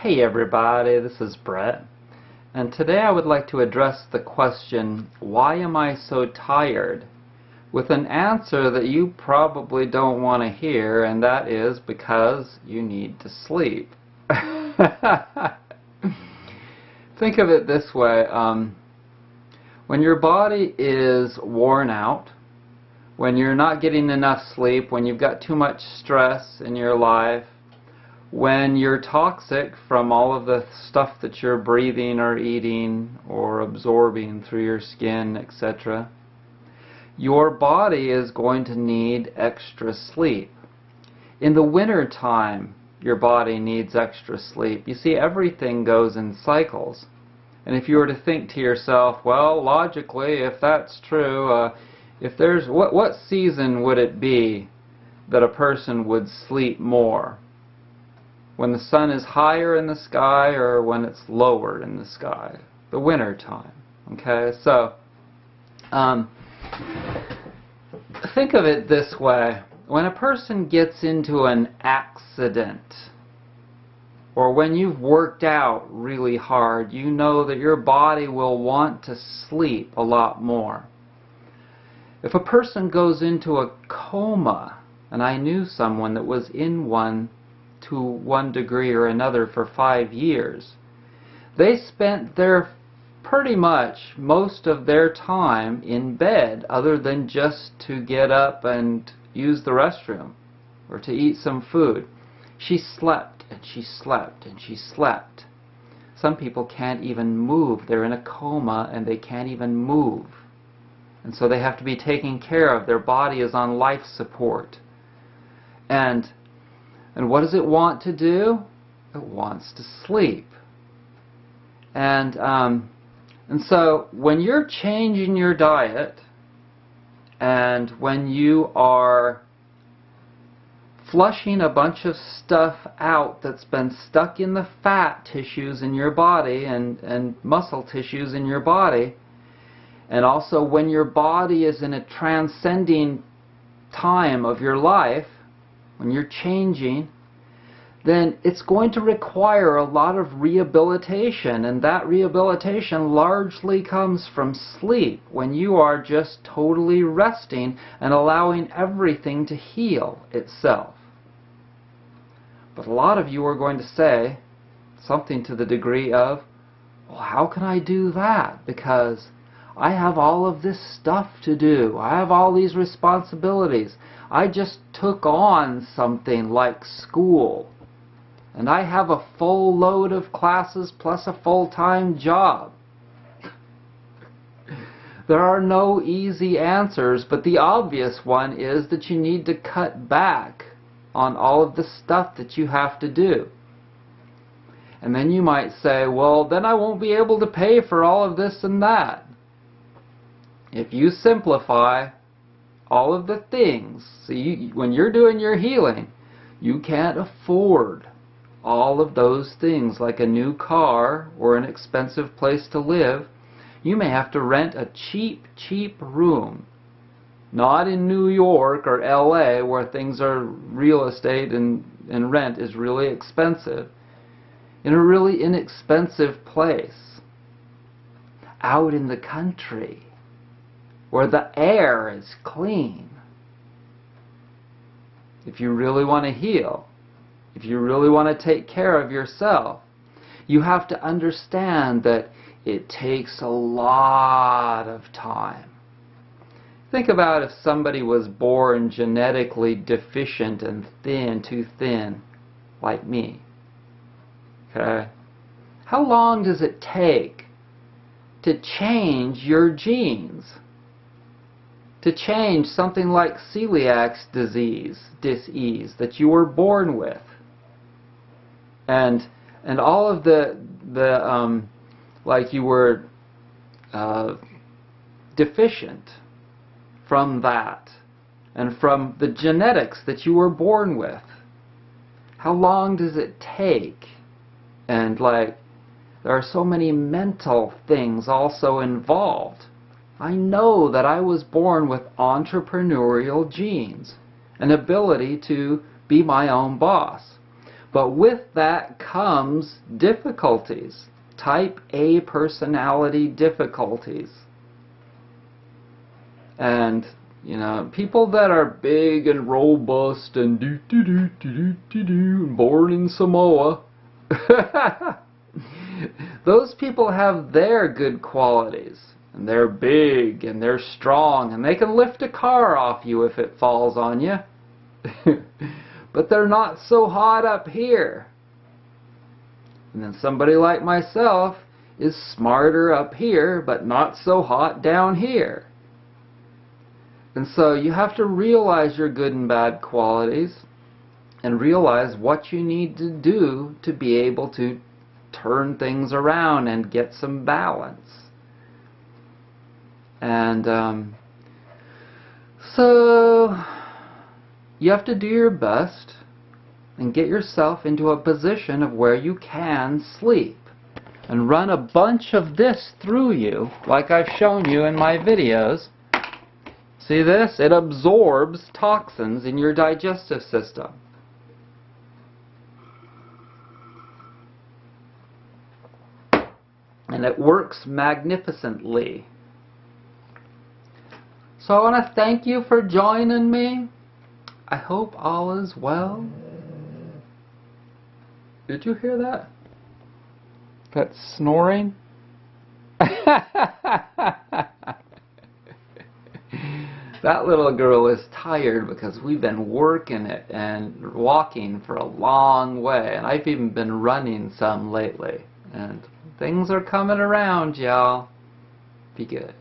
Hey everybody, this is Brett, and today I would like to address the question, why am I so tired? With an answer that you probably don't want to hear, and that is because you need to sleep. Think of it this way, when your body is worn out, when you're not getting enough sleep, when you've got too much stress in your life, when you're toxic from all of the stuff that you're breathing or eating or absorbing through your skin, etc., your body is going to need extra sleep. In the winter time, your body needs extra sleep. You see, everything goes in cycles. And if you were to think to yourself, well, logically, if that's true, if there's what season would it be that a person would sleep more? When the sun is higher in the sky or when it's lower in the sky? The winter time. Okay, so think of it this way. When a person gets into an accident, or when you've worked out really hard, you know that your body will want to sleep a lot more. If a person goes into a coma, and I knew someone that was in one to one degree or another for 5 years, they spent pretty much most of their time in bed, other than just to get up and use the restroom or to eat some food. She slept and she slept and she slept. Some people can't even move. They're in a coma and they can't even move. And so they have to be taken care of. Their body is on life support. And what does it want to do? It wants to sleep. And so when you're changing your diet, and when you are flushing a bunch of stuff out that's been stuck in the fat tissues in your body and muscle tissues in your body, and also when your body is in a transcending time of your life, when you're changing, then it's going to require a lot of rehabilitation, and that rehabilitation largely comes from sleep, when you are just totally resting and allowing everything to heal itself. But a lot of you are going to say something to the degree of, well, how can I do that? Because I have all of this stuff to do. I have all these responsibilities. I just took on something like school. And I have a full load of classes plus a full-time job. There are no easy answers, but the obvious one is that you need to cut back on all of the stuff that you have to do. And then you might say, well, then I won't be able to pay for all of this and that. If you simplify all of the things, see, when you're doing your healing, you can't afford all of those things like a new car or an expensive place to live. You may have to rent a cheap room. Not in New York or LA, where things are real estate and rent is really expensive. In a really inexpensive place. Out in the country, where the air is clean. If you really want to heal, if you really want to take care of yourself, you have to understand that it takes a lot of time. Think about if somebody was born genetically deficient and thin, too thin, like me. Okay? How long does it take to change your genes? To change something like celiac disease that you were born with. And all of the like you were deficient from that, and from the genetics that you were born with. How long does it take? And like, there are so many mental things also involved. I know that I was born with entrepreneurial genes, an ability to be my own boss. But with that comes difficulties. Type A personality difficulties. And, you know, people that are big and robust and born in Samoa, those people have their good qualities. And they're big and they're strong and they can lift a car off you if it falls on you. But they're not so hot up here. And then somebody like myself is smarter up here but not so hot down here. And so you have to realize your good and bad qualities and realize what you need to do to be able to turn things around and get some balance. And so you have to do your best and get yourself into a position of where you can sleep and run a bunch of this through you like I've shown you in my videos. See this? It absorbs toxins in your digestive system. And it works magnificently. So I want to thank you for joining me. I hope all is well. Did you hear that? That snoring? That little girl is tired because we've been working it and walking for a long way. And I've even been running some lately. And things are coming around, y'all. Be good.